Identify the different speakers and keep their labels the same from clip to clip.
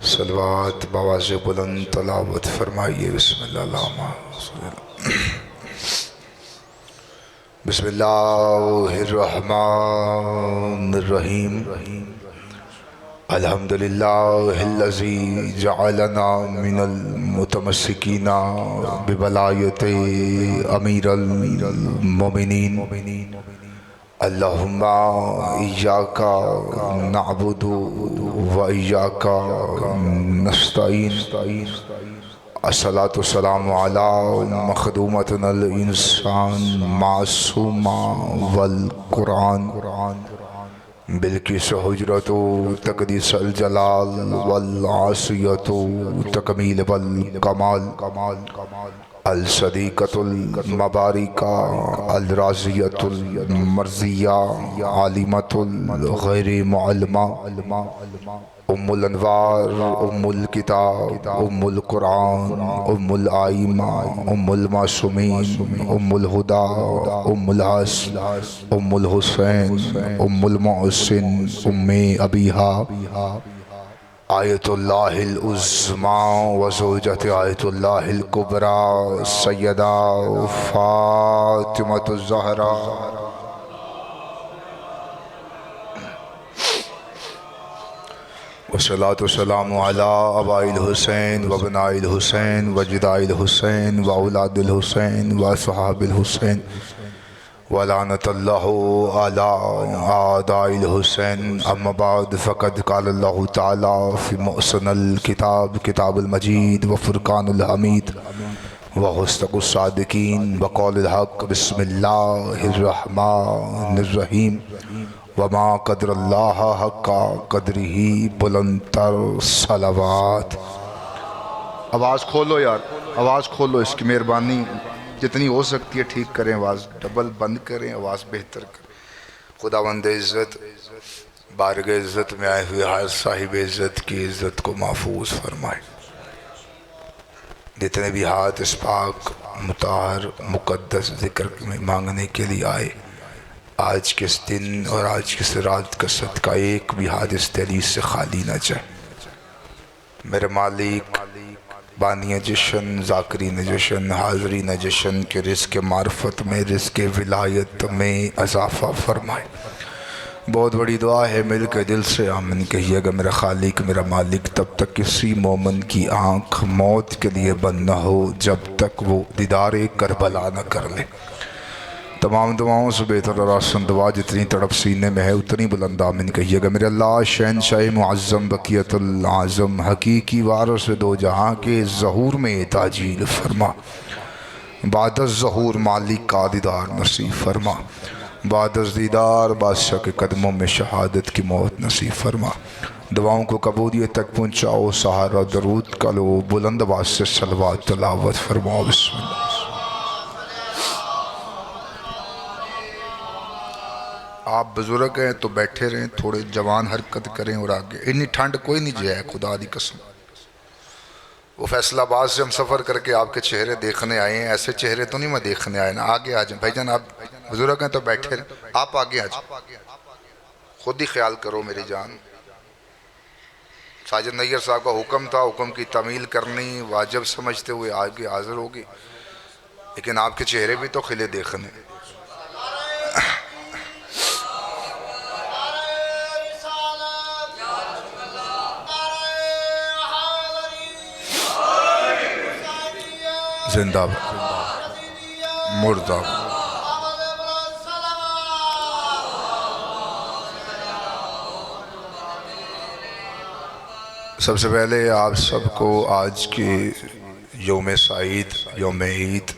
Speaker 1: सलवात बवाज़े बुलंद तलावत फरमाइए बिस्मिल्लाहिर्रहमानिर्रहीम अल्हम्दुलिल्लाहिल्लज़ी जअलना मिनल मुतमस्सिकीना बिवलायति अमीरल मोमिनीन अल्लाहुम्मा इय्याका नअबुदु व इय्याका नस्तईन अस्सलातु वस्सलामु अला मखदूमतिल इंसान मासूमा वल कुरान बिल्किस हुजरतु तक़दीसुल जलाल वल आसियतु तकमील वल कमाल अल सदीक़तुल मबारिका अल राज़ियतुल मर्ज़िया आलिमतुल गैरि मुअल्लिमा उम्मुल अनवार उम्मुल किताब उम्मुल कुरान उम्मुल आइमा उम्मुल मासूमीन उम्मुल हुदा उम्मुल हस उम्मुल हुसैन उम्मुल मोहसिन उम्मे अबीहा आयतुल्लाहिल उज़्मा व ज़ौजत आयतुल्लाहिल कुबरा सय्यदा फातिमतुज़ ज़हरा वस्सलातु वस्सलामु अला अबाइल हुसैन व अबनाइल हुसैन व जिदाइल हुसैन व औलादिल हुसैन व असहाबिल हुसैन व लानतुल्लाहु अला आदाइल हुसैन अम्मा बाद फ़क़द क़ालल्लाहु तआला फ़ी मुहसनिल किताब किताबुल मजीद व फ़ुरक़ानुल हमीद व हुस्नुस सादिक़ीन व क़ौलिल हक़ बिस्मिल्लाहिर्रहमानिर्रहीम वमा क़दरुल्लाह हक़्क़ा क़द्रिही बुलंदतर सलावात। आवाज़ खोलो यार, आवाज़ खोलो, इसकी मेहरबानी जितनी हो सकती है ठीक करें, आवाज़ डबल बंद करें, आवाज़ बेहतर करें। खुदावंद इज़्ज़त बारगाह इज़्ज़त में आए हुए हर साहिब इज़्ज़त की इज़्ज़त को महफूज फरमाए। जितने भी हाथ इस पाक मुताहर मुक़द्दस ज़िक्र में मांगने के लिए आए, आज के इस दिन और आज की इस रात का सदका एक भी हाथ इस दहलीज से खाली न जाए। मेरे मालिक बानिया जशन ज़ाकिरीन जशन हाज़रीन जशन के रिज़्क़ मार्फत में रिज़्क़ विलायत में इज़ाफ़ा फरमाए। बहुत बड़ी दुआ है, मिल के दिल से आमीन कहिएगा। मेरा खालिक मेरा मालिक तब तक किसी मोमिन की आँख मौत के लिए बंद न हो जब तक वो दीदार करबला न कर ले। तमाम दुआओं से बेहतर और आसान दुआ जितनी तड़प सीने में है उतनी बुलंद आमीन कहिएगा। मेरे अल्लाह शहनशाह मुअज़्ज़म बक़ियतुल आज़म हकीकी वारिस दो जहाँ के ज़हूर में ताजील फरमा, बादज़ ज़हूर मालिक का दीदार नसीब फरमा, बादज़ दीदार बादशाह के कदमों में शहादत की मौत नसीब फरमा। दुआओं को कबूलियत तक पहुँचाओ, सहारा दरूद का लो, बुलंद आवाज़ से सलवात तिलावत फरमाओ। बिस्मिल्लाह। आप बुजुर्ग हैं तो बैठे रहें, थोड़े जवान हरकत करें और आगे। इतनी ठंड कोई नहीं जिया है, खुदा दी कसम। वो फैसलाबाद से हम सफ़र करके आपके चेहरे देखने आए हैं, ऐसे चेहरे तो नहीं मैं देखने आया ना। आगे आ जाए भाईजान, आप बुजुर्ग हैं तो बैठे रहें, आप आगे आ जाए, खुद ही ख्याल करो मेरी जान। साजिद नैयर साहब का हुक्म था, हुक्म की तमील करनी वाजिब समझते हुए आगे हाजिर होगी, लेकिन आपके चेहरे भी तो खिले देखने। जिंदाबाद मुर्दाबाद। सबसे पहले आप सबको आज के यौम सईद यौम ईद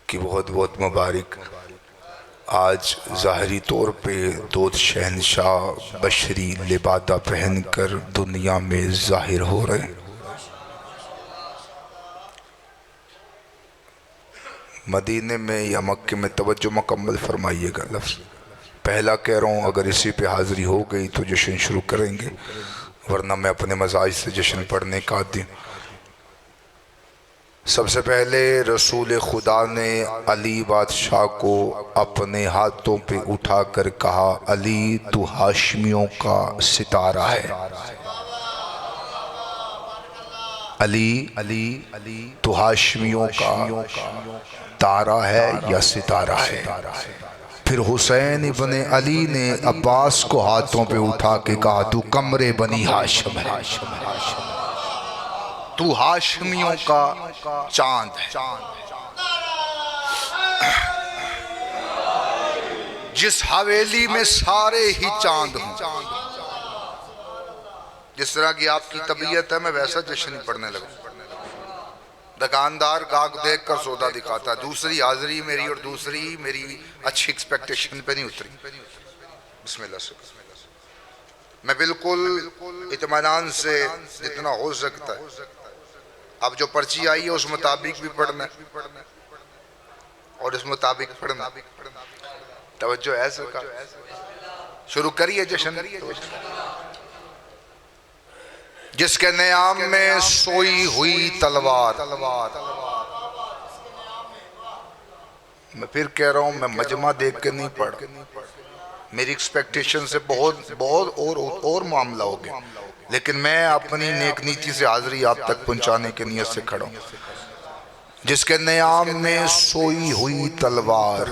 Speaker 1: की बहुत बहुत मुबारक। आज ज़ाहरी तौर पे दो शहनशाह बशरी लिबादा पहनकर दुनिया में ज़ाहिर हो रहे हैं। मदीने में या मक्के में तवज्जो मुकम्मल फरमाइएगा। लफ्ज़ पहला कह रहा हूँ, अगर इसी पे हाज़िरी हो गई तो जश्न शुरू करेंगे, वरना मैं अपने मजाज से जश्न पढ़ने का आदी हूँ। सबसे पहले रसूल खुदा ने अली बादशाह को अपने हाथों पे उठाकर कहा, अली तू हाशमियों का सितारा है। अली अली अली तू हाशमियों का तारा है या सितारा है। फिर हुसैन इब्ने अली ने अब्बास को हाथों पे उठा के कहा, तू कमरे बनी हाशिम है, तू हाशमियों का चांद है। जिस हवेली में सारे ही चांद हों, जिस तरह की आपकी तबीयत है, मैं वैसा जश्न पढ़ने लगा। दुकानदार गाहक देख कर सौदा दिखाता, दूसरी हाजिरी मेरी और दूसरी मेरी अच्छी एक्सपेक्टेशन पे नहीं उतरी। बिस्मिल्लाह से मैं बिल्कुल इत्मीनान से जितना हो सकता है, अब जो पर्ची आई है उस मुताबिक भी पढ़ना और इस मुताबिक पढ़ना। तवज्जो है सरकार, शुरू करिए जश्न। जिसके नियाम में सोई हुई तलवार, मैं फिर कह रहा हूं, मैं मजमा देख के नहीं पढ़, मेरी एक्सपेक्टेशन से बहुत बहुत और मामला हो गया, लेकिन मैं अपनी नेक नीति से हाजिरी आप तक पहुंचाने की नीयत से खड़ा हूं। जिसके नियाम में सोई हुई तलवार,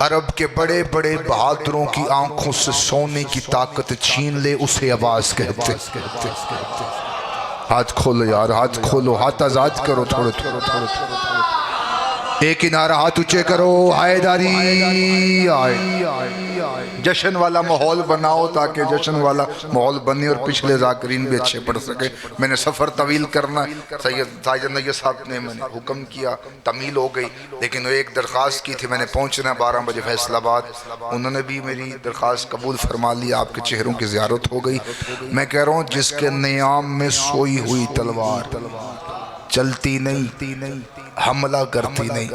Speaker 1: अरब के बड़े बड़े बहादुरों की आंखों से सोने की ताकत छीन ले, उसे अब्बास कहते। हाथ खोलो यार, हाथ खोलो, हाथ आजाद करो, थोड़े थोड़े एक ही नारा हाथ ऊंचे करो, हैदरी आए। जश्न वाला माहौल बनाओ ताकि जश्न वाला माहौल बने और पिछले ज़ाकिरीन भी अच्छे पढ़ सके। मैंने सफ़र तवील करना, सैयद नैय्यर साहब ने मैंने हुक्म किया, तमील हो गई, लेकिन वो एक दरख्वास्त की थी, मैंने पहुंचना 12 बजे फैसलाबाद, उन्होंने भी मेरी दरख्वास्त कबूल फरमा लिया, आपके चेहरों की ज़ियारत हो गई। मैं कह रहा हूँ, जिसके नियाम में सोई हुई तलवार, चलती नहीं, हमला करती नहीं,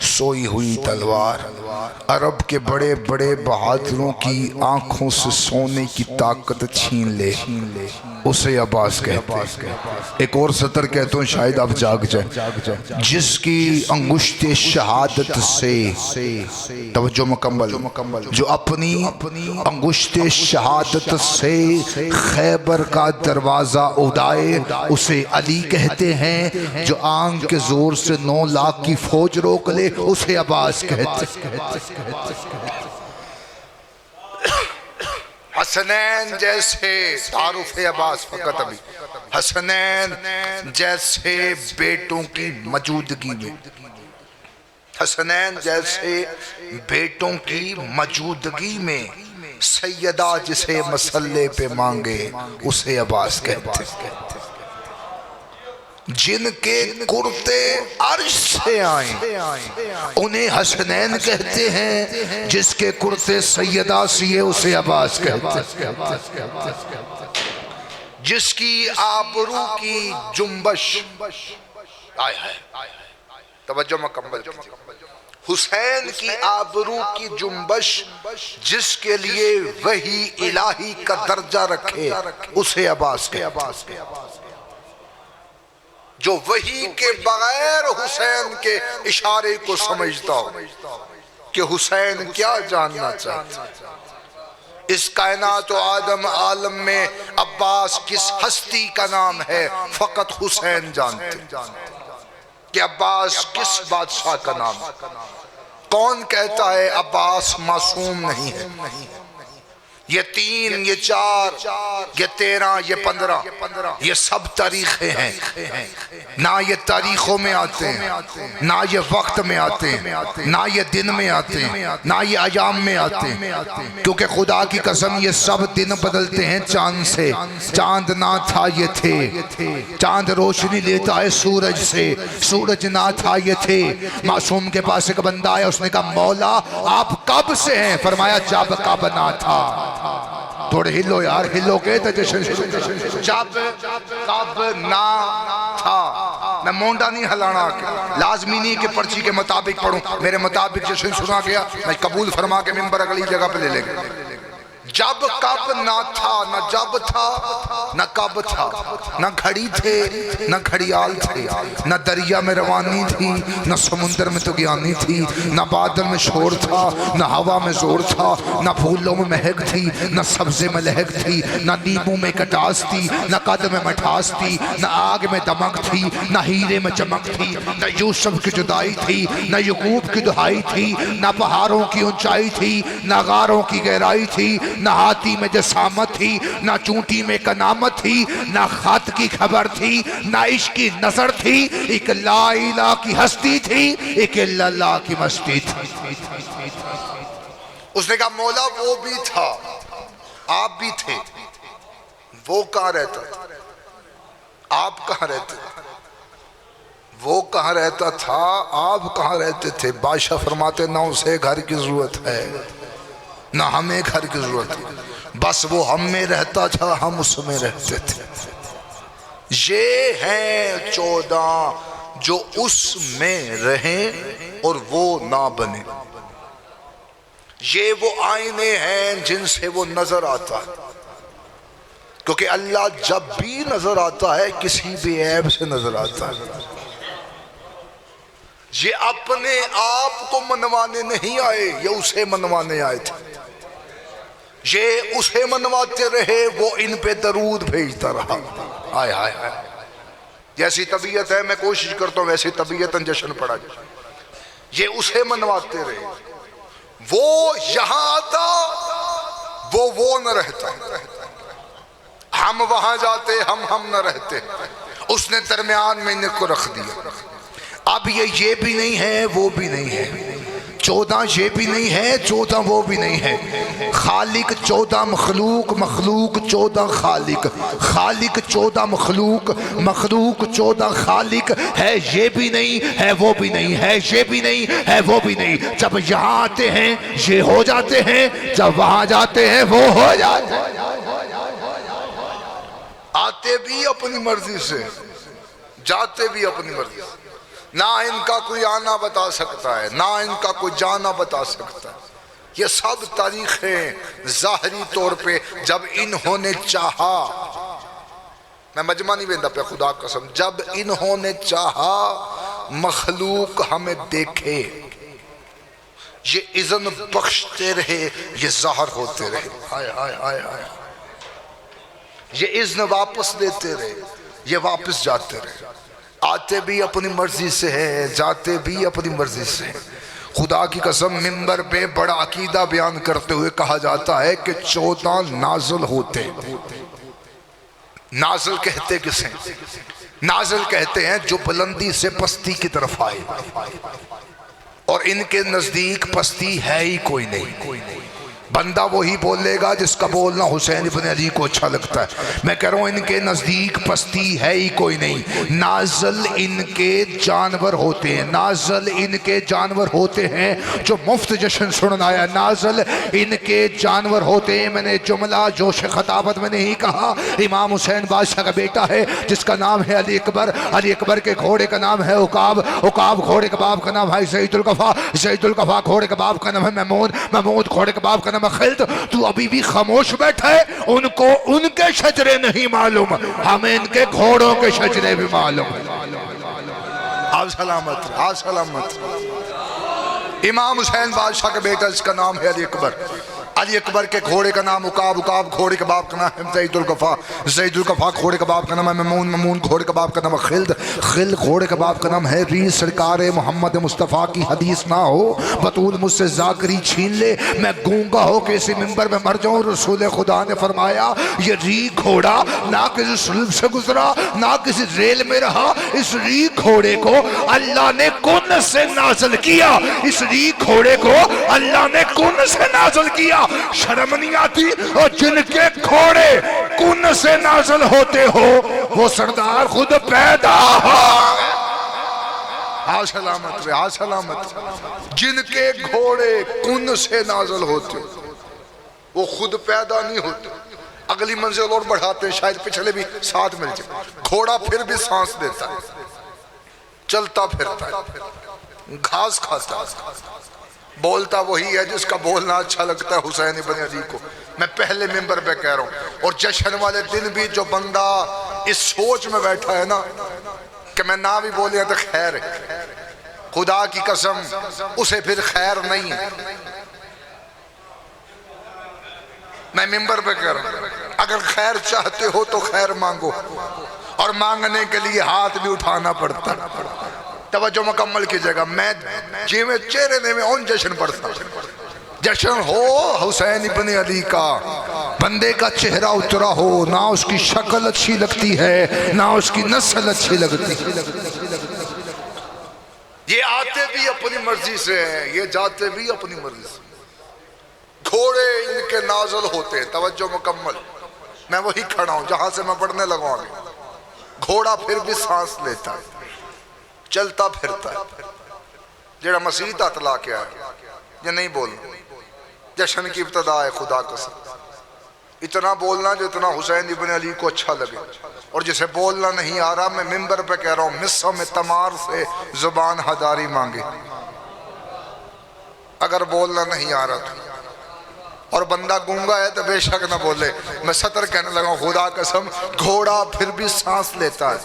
Speaker 1: सोई हुई तलवार, अरब के बड़े बड़े बहादुरों की आंखों से सोने की ताकत छीन ले, उसे अब्बास कहते। एक और सतर कहता हूँ, शायद आप जाग जाए। जिसकी अंगुश्ते शहादत से, तवज्जो मुकम्मल, जो अपनी अंगुश्ते शहादत से खैबर का दरवाजा उड़ाए, उसे अली कहते हैं। जो आंख के जोर से 9 लाख की फौज रोक ले, उसे अब्बास कहते। हसनैन जैसे तारुफ अब्बास फकत अभी, हसनैन जैसे बेटों की मौजूदगी में, हसनैन जैसे बेटों की मौजूदगी में सैयदा जिसे मसल्ले पे मांगे, उसे अब्बास कहते। जिनके कुर्ते अर्श से आए, उन्हें हसनैन कहते हैं। जिसके कुर्ते सैयदा सिए, उसे अब्बास कहते। जिसकी आबरू की जुम्बश, आय है, तवज्जो मुकम्मल, हुसैन की आबरू की जुम्बश जिसके लिए वही इलाही का दर्जा रखे, उसे अब्बास कहते। जो वही के बगैर हुसैन के इशारे को समझता हो कि हुसैन क्या जानना चाहते। इस कायनात आदम आलम में अब्बास किस हस्ती का नाम है, फकत हुसैन जानते कि अब्बास किस बादशाह का नाम है। कौन कहता है अब्बास मासूम नहीं है? ये 3, ये 4, ये 13, ये 15, ये सब तारीखें हैं। ना ये तारीखों में आते हैं, ना ये वक्त में आते हैं, ना ये दिन में आते हैं, ना ये अयाम में आते हैं, क्योंकि खुदा की कसम ये सब दिन बदलते हैं चांद से। चांद ना था ये थे, चांद रोशनी लेता है सूरज से, सूरज ना था ये थे। मासूम के पास एक बंदा आया, उसने कहा मौला आप कब से हैं? फरमाया जब का बना था। थोड़े हिलो यार, हिलो के तो जब कब ना था मैं मोंडा नहीं हिलाना आके, लाजमी नहीं कि पर्ची के मुताबिक पढ़ूं, मेरे मुताबिक जश्न सुना गया मैं कबूल फरमा के मिंबर अगली जगह पे ले लेंगे। जब कब ना था, न जब था न कब था, न घड़ी थे न घड़ियाल थे, न दरिया में रवानी थी न समुंदर में तो ज्ञानी थी, न बादल में शोर था न हवा में जोर था, न फूलों में महक थी न सब्जे में लहक थी, न नींबू में कटास थी न कद में मिठास थी, न आग में दमक थी न हीरे में चमक थी, न यूसुफ की जुदाई थी न यकूब की दुहाई थी, न पहाड़ों की ऊंचाई थी न गारों की गहराई थी, न हाथी में जसामत थी न चूंटी में कनामत थी, न खत की खबर थी न इश्क की नजर थी, एक ला इलाहा की हस्ती थी, एक अल्लाह की मस्ती थी। उसने कहा मौला वो भी था, आप भी थे, वो कहाँ रहता था, आप कहाँ रहते, वो कहाँ रहता था, आप कहाँ रहते थे। बादशाह फरमाते ना उसे घर की जरूरत है ना हमें घर की जरूरत है, बस वो हम में रहता था हम उसमें रहते थे। ये हैं 14 जो उसमें रहें और वो ना बने, ये वो आईने हैं जिनसे वो नजर आता है, क्योंकि अल्लाह जब भी नजर आता है किसी भी ऐब से नजर आता है। ये अपने आप को मनवाने नहीं आए, ये उसे मनवाने आए थे, ये उसे मनवाते रहे, वो इन पे दरूद भेजता रहा। हाय हाय हाय, जैसी तबीयत है मैं कोशिश करता हूं वैसी तबीयत जश्न पड़ा जाए। ये उसे मनवाते रहे, वो यहां आता वो न रहता, हम वहां जाते हम न रहते, उसने दरमियान में इनको रख दिया। अब ये भी नहीं है वो भी नहीं है, 14 ये भी नहीं है 14 वो भी नहीं है, खालिक 14 मखलूक, मखलूक 14 खालिक, खालिक 14 मखलूक, मखलूक 14 खालिक है, ये भी नहीं है वो भी नहीं है, ये भी नहीं है वो भी नहीं। जब यहाँ आते हैं ये हो जाते हैं, जब वहां जाते हैं वो हो जाते हैं। आते भी अपनी मर्जी से, जाते भी अपनी मर्जी से, ना इनका कोई आना बता सकता है ना इनका कोई जाना बता सकता है। ये सब तारीखें ज़ाहरी तौर पे जब इन्होंने चाहा, मैं मजमा नहीं बेंदा पे खुदा कसम, जब इन्होंने चाहा मखलूक हमें देखे, ये इज़्न बख्शते रहे, ये ज़ाहिर होते रहे। हाय हाय हाय हाय, ये इज़्न वापस देते रहे, ये वापस जाते रहे। आते भी अपनी मर्जी से है, जाते भी अपनी मर्जी से है। खुदा की कसम मिंबर पे बड़ा अकीदा बयान करते हुए कहा जाता है कि 14 नाज़िल होते। नाज़िल कहते किसे? नाज़िल कहते हैं जो बुलंदी से पस्ती की तरफ आए, और इनके नजदीक पस्ती है ही कोई नहीं। बंदा वही बोलेगा जिसका बोलना हुसैन इब्न अली को अच्छा लगता है। मैं कह रहा हूँ इनके नज़दीक पस्ती है ही कोई नहीं। नाज़िल इनके जानवर होते हैं, नाज़िल इनके जानवर होते हैं जो मुफ्त जश्न सुनना आया, नाज़िल इनके जानवर होते हैं। मैंने जुमला जोश खताबत में नहीं कहा, इमाम हुसैन बादशाह का बेटा है जिसका नाम है अली अकबर, अली अकबर के घोड़े का नाम है उकाब, उकाब घोड़े के बाप का नाम है ज़ैदुल कफ़ा, ज़ैदुल कफ़ा घोड़े के बाप का नाम है महमूद, महमूद घोड़े के बाप का खिल्द। तू अभी भी खामोश बैठा है, उनको उनके शजरे नहीं मालूम, हमें इनके घोड़ों के शजरे भी मालूम। आप सलामत, आप सलामत। इमाम हुसैन बादशाह का बेटा जिसका नाम है अली अकबर, अली अकबर के घोड़े का नाम उकाब, उकाब घोड़े के बाप का नाम है ज़ैदुल कफ़ा, ज़ैदुल कफ़ा घोड़े के बाप का नाम है महमूद, महमूद घोड़े के बाप का नाम है खिल्द, खिल्द घोड़े के बाप का नाम है रीस। सरकार मोहम्मद मुस्तफ़ा की हदीस ना हो, बतूल मुझसे ज़ाकरी छीन ले, मैं गूंगा हो के इसी मिंबर में मर जाऊं। रसूल खुदा ने फरमाया ये री घोड़ा ना किसी सुल्ब से गुजरा ना किसी रेल में रहा, इस री घोड़े को अल्लाह ने कुन से नाज़िल किया, इस री घोड़े को अल्लाह ने कुन से नाज़िल किया। शर्म नहीं आती? और जिनके घोड़े कुन से नाज़िल होते हो वो सरदार खुद पैदा हो। हाँ सलामत रे, हाँ सलामत। जिनके घोड़े कुन से नाज़िल होते वो खुद पैदा नहीं होते, अगली मंजिल और बढ़ाते हैं, शायद पिछले भी साथ मिल जाए। घोड़ा फिर भी सांस देता है, चलता फिरता है, घास खाता है, बोलता वही है जिसका बोलना अच्छा लगता है हुसैन इब्न अली को। मैं पहले मिंबर पे कह रहा हूँ। और जश्न वाले दिन भी जो बंदा इस सोच में बैठा है ना कि मैं ना भी बोले तो खैर है, खुदा की कसम उसे फिर खैर नहीं है। मैं मिंबर पे कह रहा हूँ, अगर खैर चाहते हो तो खैर मांगो, और मांगने के लिए हाथ भी उठाना पड़ता। तवज्जो मुकम्मल कीजिएगा। मैं जिਵੇਂ चेहरे ने में उन जश्न पड़ता, जश्न हो हुसैन इब्न अली का, बंदे का चेहरा उतरा हो, ना उसकी शक्ल अच्छी लगती है ना उसकी नस्ल अच्छी लगती। ये आते भी अपनी मर्जी से हैं, ये जाते भी अपनी मर्जी से। घोड़े इनके नाजल होते, तवज्जो मुकम्मल, मैं वही खड़ा हूं जहां से मैं पढ़ने लगा आगे। घोड़ा फिर भी सांस लेता है, चलता फिरता है। जेड़ा मसीह हथ ला के आया ये नहीं बोलना, जश्न की इब्तदा है खुदा कसम। इतना बोलना जो इतना हुसैन इब्न अली को अच्छा लगे। और जिसे बोलना नहीं आ रहा, मैं मिंबर पे कह रहा हूँ, मिस्सों में तमार से जुबान हजारी मांगे। अगर बोलना नहीं आ रहा तो, और बंदा गूंगा है तो बेशक ना बोले। मैं सतर कहने लगा, खुदा कसम घोड़ा फिर भी सांस लेता है,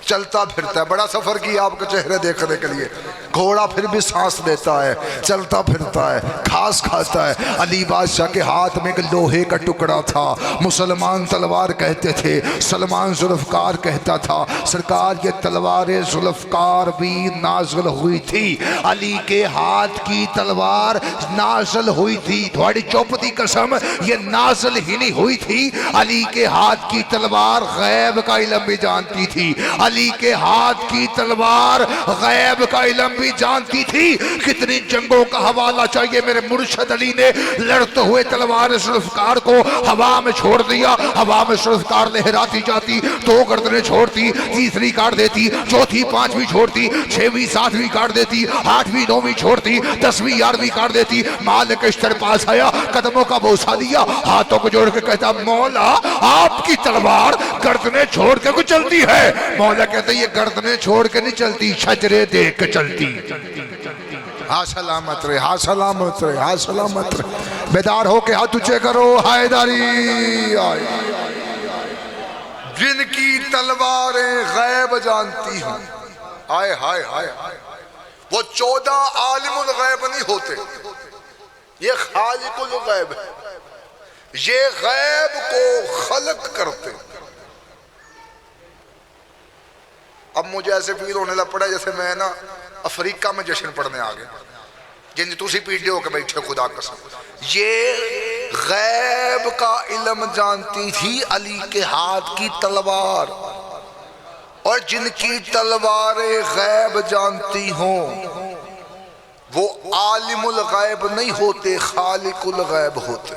Speaker 1: चलता फिरता है। बड़ा सफर किया आपके चेहरे देखने के लिए। घोड़ा फिर भी सांस लेता है, चलता फिरता है, घास खाता है। अली बादशाह के हाथ में एक लोहे का टुकड़ा था, मुसलमान तलवार कहते थे, सलमान जुल्फकार कहता था। सरकार ये तलवार जुल्फकार भी नाज़िल हुई थी, अली के हाथ की तलवार नाज़िल हुई थी। थोड़ी चौपती कसम ये नाज़िल ही नहीं हुई थी। अली के हाथ की तलवार गैब का इल्म भी जानती थी, अली के हाथ की तलवार गैब का इल्म भी जानती थी। कितनी जंगों का हवाला चाहिए, मेरे मुर्शद अली ने लड़ते हुए तलवार जुल्फकार को हवा में छोड़ दिया। हवा में जुल्फकार लहराती जाती, दो गर्दनें छोड़ती, तीसरी काट देती, चौथी पांचवी छोड़ती, छठवीं सातवीं काट देती, आठवीं नौवीं छोड़ती, 10वीं 11वीं काट देती। मालिक इश्तर पास आया, कदमों का बोसा दिया, हाथों को जोड़ के कहता, मौला आपकी तलवार गर्दनें छोड़ के चलती है। मौला कहते ये गर्दनें छोड़ के नहीं चलती, शजरे देख के चलती। हाँ सलामत रहे, हाँ सलामत रहे, हाँ सलामत रहे। बेदार हो के हाथ ऊंचे करो, हैदरी आए। जिनकी तलवारें गैब जानती हूं, हाय हाय हाय, वो 14 आलिमुल गैब नहीं होते, ये खालिकुल गैब है। ये गैब को खलक करते। अब मुझे ऐसे फील होने लग पड़ा जैसे मैं ना अफ्रीका में जश्न पढ़ने आ गया, जिन तुसी पीढ़ी होकर बैठे। खुदा कसम ये गैब का इल्म जानती थी, अली के हाथ की तलवार। और जिनकी तलवारें गैब जानती हों वो आलिमुल गैब नहीं होते, खालिकुल गैब होते।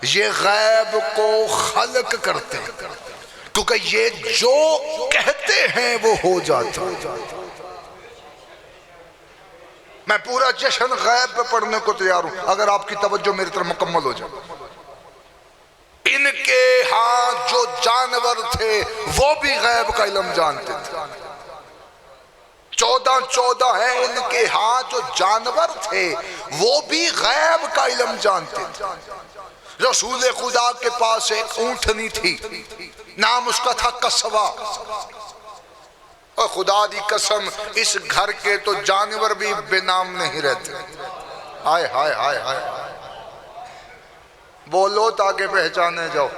Speaker 1: ये गैब को खलक करते, क्योंकि ये जो कहते हैं वो हो जाता। मैं पूरा जश्न गैब पे पढ़ने को तैयार हूं, अगर आपकी तवज्जो मेरी तरफ मुकम्मल हो जाए। इनके हाथ जो जानवर थे वो भी गैब का इल्म जानते थे। 14 है इनके हाथ जो जानवर थे वो भी गैब का इल्म जानते थे। रसूल खुदा के पास एक ऊंटनी थी, नाम उसका था कसवा। और खुदा दी कसम इस घर के तो जानवर भी बेनाम नहीं रहते। हाय हाय हाय हाय, बोलो ताकि पहचाने जाओ।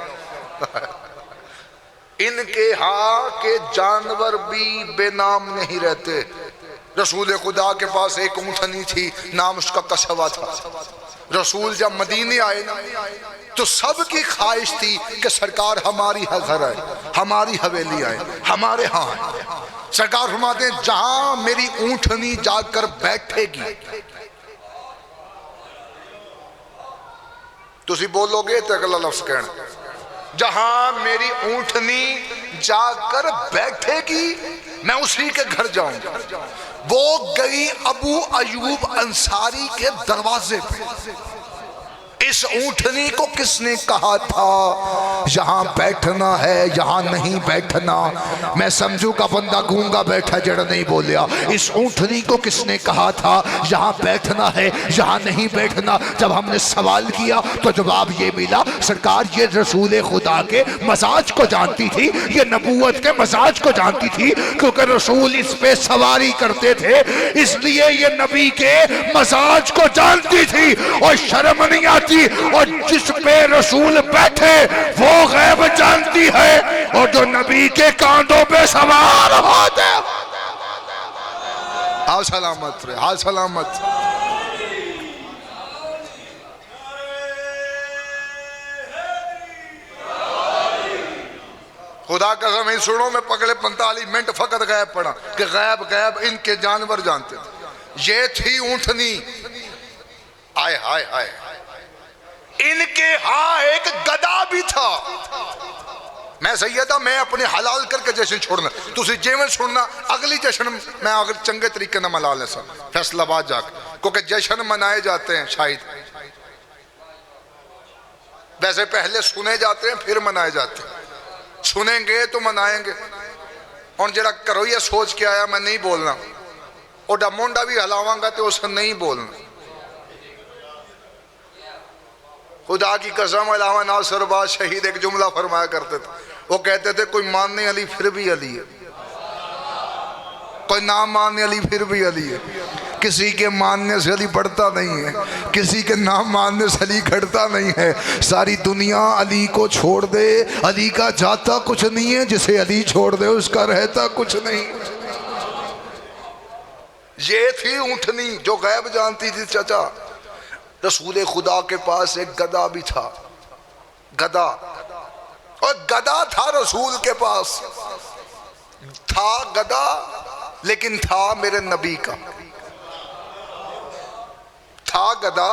Speaker 1: इनके हाथ के जानवर भी बेनाम नहीं रहते। रसूल खुदा के पास एक ऊंटनी थी, नाम उसका कसवा था। रसूल जब मदीने आए ना तो सबकी ख्वाहिश थी कि सरकार हमारी घर आए, हमारी हवेली आए, हमारे यहाँ आए। सरकार फरमाते हैं जहां मेरी ऊंटनी जाकर बैठेगी, तुसी बोलोगे तो अगला लफ्ज कहना, जहां मेरी ऊंटनी जाकर बैठेगी मैं उसी के घर जाऊंगा। वो गई अबू अयूब अंसारी के दरवाजे पे। इस ऊंटनी को किसने कहा था यहाँ बैठना है यहाँ नहीं बैठना? मैं समझू का बंदा गूंगा बैठा जड़ नहीं बोलिया। इस ऊंटनी को किसने कहा था यहाँ बैठना है यहाँ नहीं बैठना? जब हमने सवाल किया तो जवाब ये मिला, सरकार ये रसूल खुदा के मजाज को जानती थी, ये नबूवत के मजाज को जानती थी, क्योंकि रसूल इस पे सवारी करते थे, इसलिए ये नबी के मजाज को जानती थी और शर्म नहीं आती। और जिस पे रसूल बैठे वो गैब जानती है, और जो नबी के कांधों पे सवार होते हाल सलामत रहे, हाल सलामत। खुदा कसम ही सुनो, मैं पकड़े 45 मिनट फकत गैब पढ़ा कि गैब गैब इनके जानवर जानते थे। ये थी ऊंटनी, आय हाय हाय, इनके हाँ एक गधा भी था। मैं सैयदा मैं अपने हलाल करके जश्न छोड़ना, तुसी जेवन सुनना अगली जश्न मैं अगर चंगे तरीके ना मना ले सब फैसलाबाद जाकर, क्योंकि जश्न मनाए जाते हैं शायद वैसे पहले सुने जाते हैं फिर मनाए जाते हैं। सुनेंगे तो मनाएंगे। और जरा करो ये सोच के आया मैं नहीं बोलना, और मुंडा भी हलावांगा तो उसे नहीं बोलना। खुदा की कसम अलावा नासरबाज शहीद एक जुमला फरमाया करते थे, वो कहते थे कोई मानने अली फिर भी अली है, कोई ना मानने अली फिर भी अली है। किसी के मानने से अली बढ़ता नहीं है, किसी के ना मानने से अली घटता नहीं है। सारी दुनिया अली को छोड़ दे, अली का जाता कुछ नहीं है, जिसे अली छोड़ दे उसका रहता कुछ नहीं। ये थी ऊंटनी जो गैब जानती थी। चाचा रसूल खुदा के पास एक गधा भी था, गधा, और गधा था रसूल के पास, था गधा लेकिन था मेरे नबी का, था गधा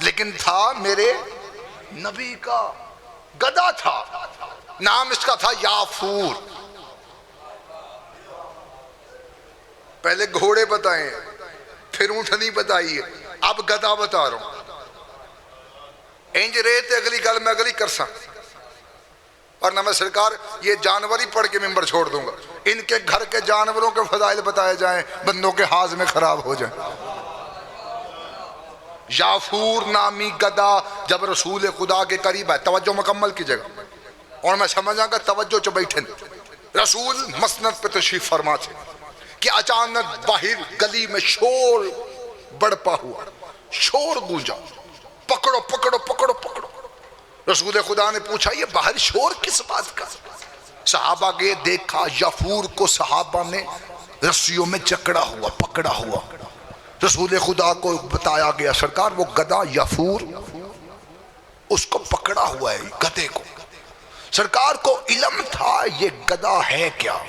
Speaker 1: लेकिन था मेरे नबी का। गधा था, नाम इसका था याफूर। पहले घोड़े बताए फिर ऊंटनी बताई है, अब गधा बता रहा हूं। इंज रेत अगली गल मैं अगली कर सा, और ना मैं सरकार ये जानवर ही पढ़ के मेंबर छोड़ दूंगा। इनके घर के जानवरों के फजाइल बताए जाएं, बंदों के हाथ में खराब हो जाए। याफूर नामी गधा जब रसूल खुदा के करीब है, तवज्जो मुकम्मल कीजिएगा और मैं समझाऊंगा तवज्जो च बैठे। रसूल मसनद पे तशरीफ फरमा थे कि अचानक बाहर गली में शोर बढ़पा हुआ, शोर गूंजा, पकड़ो पकड़ो पकड़ो पकड़ो। रसूल खुदा ने पूछा ये बाहर शोर किस बात का? सहाबा के देखा याफूर को सहाबा ने रस्सियों में जकड़ा हुआ, पकड़ा हुआ। रसूल खुदा को बताया गया सरकार वो गधा याफूर उसको पकड़ा हुआ है, गधे को। सरकार को इल्म था ये गधा है क्या।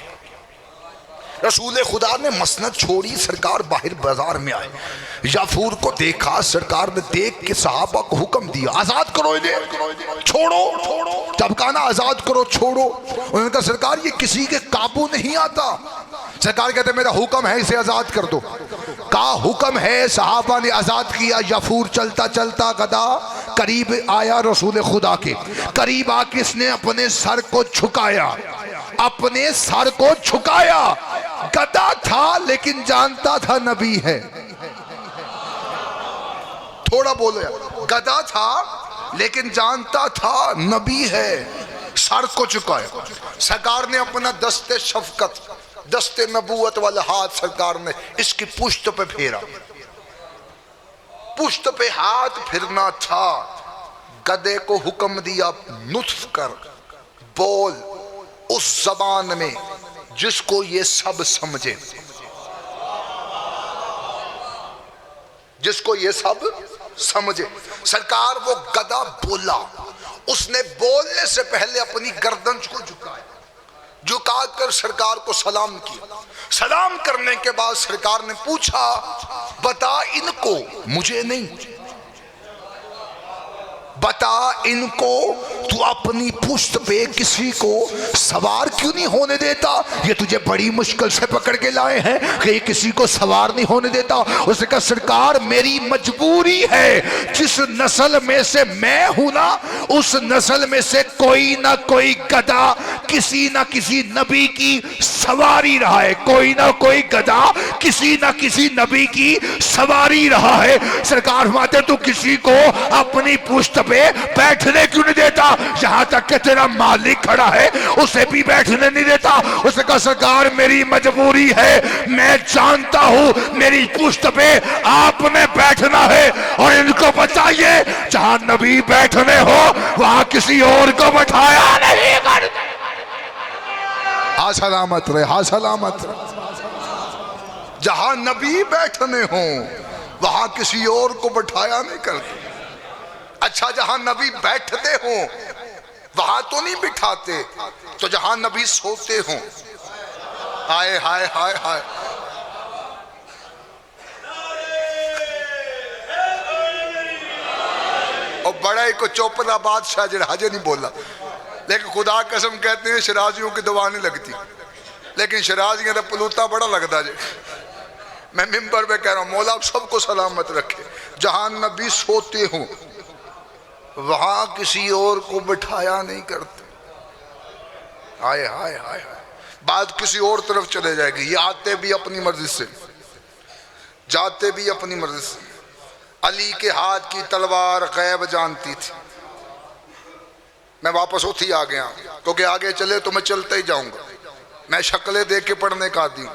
Speaker 1: रसूल खुदा ने मसनद छोड़ी, सरकार बाहर बाजार में आए, याफूर को देखा। सरकार ने देख के सहाबा को हुक्म दिया आजाद करो इन्हें, छोड़ो, जब कहा ना आजाद करो छोड़ो। उन्होंने कहा सरकार ये किसी के काबू नहीं आता। सरकार कहते मेरा हुक्म है इसे आजाद कर दो। कहा हुक्म है, सहाबा ने आजाद किया। याफूर चलता चलता गधा करीब आया, रसूल खुदा के करीब आके इसने अपने सर को झुकाया, अपने सर को झुकाया। गधा था लेकिन जानता था नबी है। थोड़ा बोलो, गधा था लेकिन जानता था नबी है। सर को झुकाया। सरकार ने अपना दस्ते शफकत, दस्ते नबूवत वाला हाथ सरकार ने इसकी पुश्त पे फेरा। पुश्त पे हाथ फिरना था। गधे को हुक्म दिया नुत्फ कर, बोल उस जबान में जिसको ये सब समझे, जिसको ये सब समझे। सरकार वो गधा बोला, उसने बोलने से पहले अपनी गर्दन को झुकाया, झुकाकर सरकार को सलाम किया। सलाम करने के बाद सरकार ने पूछा बता इनको, मुझे नहीं, बता इनको तू अपनी पुश्त पे किसी को सवार क्यों नहीं होने देता? ये तुझे बड़ी मुश्किल से पकड़ के लाए हैं कि ये किसी को सवार नहीं होने देता। उसने कहा सरकार मेरी मजबूरी है, जिस नस्ल में से मैं हूं ना उस नस्ल में से कोई ना कोई गधा किसी ना किसी नबी की सवारी रहा है, कोई ना कोई गधा किसी ना किसी नबी की सवारी रहा है। सरकार फरमाते तू किसी को अपनी पुश्त पे बैठने क्यों नहीं देता? यहां तक कि तेरा मालिक खड़ा है उसे भी बैठने नहीं देता। उसने कहा सरकार मेरी मजबूरी है, मैं जानता हूं मेरी पुश्त पे आपने बैठना है और इनको बताइए जहां नबी बैठने हो वहां किसी और को बैठाया नहीं करते। हा सलामत रहे, हा सलामत रहे। जहां नबी बैठने हो वहां किसी और को बैठाया नहीं करते। अच्छा जहां नबी बैठते हो वहां तो नहीं बिठाते, तो जहां नबी सोते हो, हाय हाय हाय हाय, और बड़ा ही को चौपड़ा बादशाह जरा हजे नहीं बोला, लेकिन खुदा कसम कहते हैं शराजियों की दवा नहीं लगती, लेकिन शराजियों का पलूता बड़ा लगता जे। मैं मिंबर पे कह रहा हूँ मौला सबको सलामत रखे। जहां नबी सोते हो वहां किसी और को बिठाया नहीं करते। हाय हाय हाय हाय, बात किसी और तरफ चले जाएगी। ये आते भी अपनी मर्जी से, जाते भी अपनी मर्जी से। अली के हाथ की तलवार गैब जानती थी। मैं वापस उठी आ गया क्योंकि आगे चले तो मैं चलते ही जाऊंगा। मैं शक्लें देख के पढ़ने का आदमी,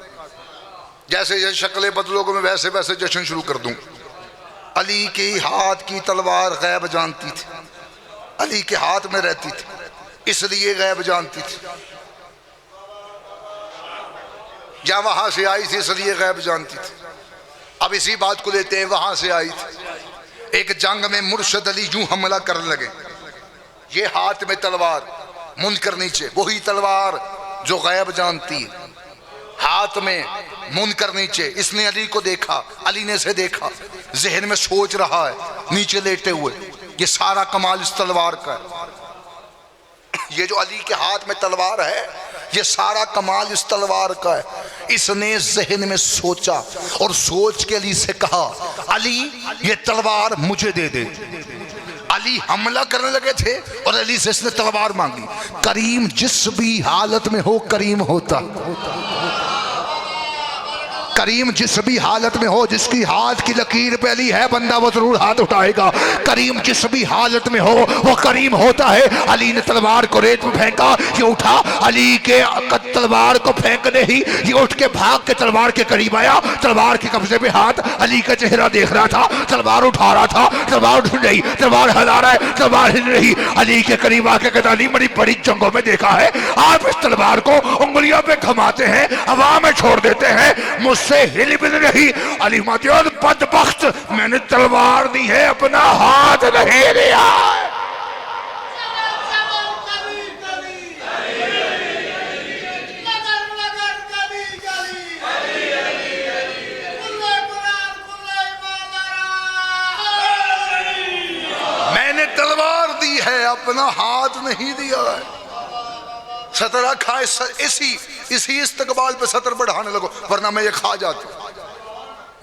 Speaker 1: जैसे जैसे शक्लें बदलोगे मैं वैसे वैसे जश्न शुरू कर दूं। अली के हाथ की तलवार गैब जानती थी, अली के हाथ में रहती थी इसलिए गैब जानती थी। या वहां से आई थी इसलिए गैब जानती थी। अब इसी बात को लेते हैं, वहां से आई थी। एक जंग में मुर्शद अली यूं हमला करने लगे, ये हाथ में तलवार मुनकर नीचे, वही तलवार जो गैब जानती है, हाथ में मुनकर नीचे। इसने अली को देखा, अली ने से देखा, जहन में सोच रहा है नीचे लेटे हुए ये सारा कमाल इस तलवार का है। ये जो अली के हाथ में तलवार है ये सारा कमाल इस तलवार का है। इसने जहन में सोचा और सोच के अली से कहा अली ये तलवार मुझे दे दे। अली हमला करने लगे थे और अली से इसने तलवार मांगी। करीम जिस भी हालत में हो करीम होता, करीम जिस भी हालत में हो, जिसकी हाथ की लकीर पे अली है बंदा वो जरूर हाथ उठाएगा। करीम जिस भी हालत में हो वो करीम होता है। अली ने तलवार को रेत में फेंका, ये उठा, अली के तलवार को फेंकने ही ये उठ के भाग के तलवार के करीब आया। तलवार के कब्जे में हाथ, अली का चेहरा देख रहा था, तलवार उठा रहा था, तलवार उठ रही, तलवार हिला रहा है, तलवार हिल रही। अली के करीब आके कहता अली बड़ी बड़ी जंगों में देखा है आप इस तलवार को उंगलियों पे घुमाते हैं, हवा में छोड़ देते हैं, मुझसे हिल भी नहीं। अली बदबख्त मैंने तलवार दी है अपना हाथ नहीं लिया। मैंने तलवार दी है अपना हाथ नहीं दिया है। सतर रखा इसी इस्तकबाल पे सतर बढ़ाने लगो वरना मैं ये खा जाती।